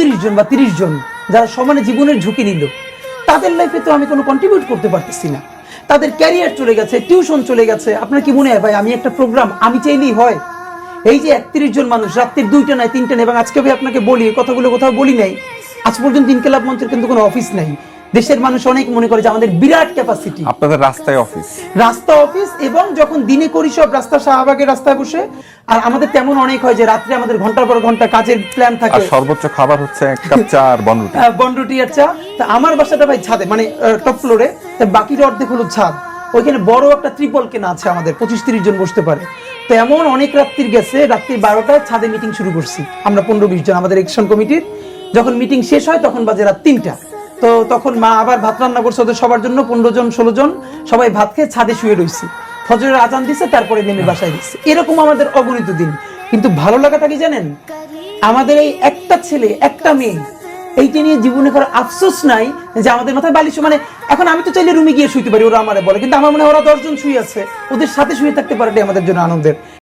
29 জন বা 30 জন যারা সমানে জীবনের ঝুঁকি নিল, তাদের লাইফে তো আমি কোনো কন্ট্রিবিউট করতে পারতেছি না। তাদের ক্যারিয়ার চলে গেছে, টিউশন চলে গেছে। আপনার কি মনে হয় ভাই আমি একটা প্রোগ্রাম আমি চাইলেই হয়? এই যে 31 জন মানুষ রাত্রির 2টা নাই 3টা নেই, এবং আজকে ভাই আপনাকে বলি কথাগুলো কোথাও বলি নাই, আজ পর্যন্ত ইনকিলাব মঞ্চের কিন্তু কোনো অফিস নাই। দেশের মানুষ অনেক মনে করে যে আমাদের বিরাট ক্যাপাসিটি, আপনাদের রাস্তায় অফিস, রাস্তা অফিস, এবং যখন দিনে করি সব রাস্তা শাহবাগের রাস্তায় বসে। আর আমাদের তেমন অনেক হয় যে রাত্রে আমাদের ঘন্টার পর ঘন্টা কাজের প্ল্যান আর থাকে। সর্বোচ্চ খাবার হচ্ছে 1 কাপ চা আর বনরুটি। বনরুটি আর চা। তা আমার বাসাটা ভাই ছাদে, মানে টপ ফ্লোরে, বাকিটা অর্ধেক হলো ছাদ। ওইখানে বড় একটা ত্রিপল কেনা আছে আমাদের, 25-30 জন বসতে পারে। তো এমন অনেক রাত্রির গেছে, রাত্রি 12টায় ছাদে মিটিং শুরু করছি আমরা 15-20 জন আমাদের একশন কমিটির। যখন মিটিং শেষ হয় তখন বাজে রাত 3টা। তো তখন মা আবার ভাত রান্না করছে ওদের সবার জন্য, 15 জন 16 জন সবাই ভাত খেয়ে ছাদে শুয়ে রয়েছি। ফজরের আজান দিছে, তারপরে নেমে বাসায় দিচ্ছে। এরকম আমাদের অগণিত দিন। কিন্তু ভালো লাগাটা কি জানেন, আমাদের এই একটা ছেলে একটা মেয়ে, এইটা নিয়ে জীবনে কোনো আফসোস নাই যে আমাদের মাথায় বালিশ। মানে এখন আমি তো চাইলে রুমে গিয়ে শুইতে পারি, ওরা আমারে বলে, কিন্তু আমার মনে হয় ওরা 10 জন শুয়ে আছে, ওদের সাথে শুয়ে থাকতে পারে, আমাদের জন্য আনন্দের।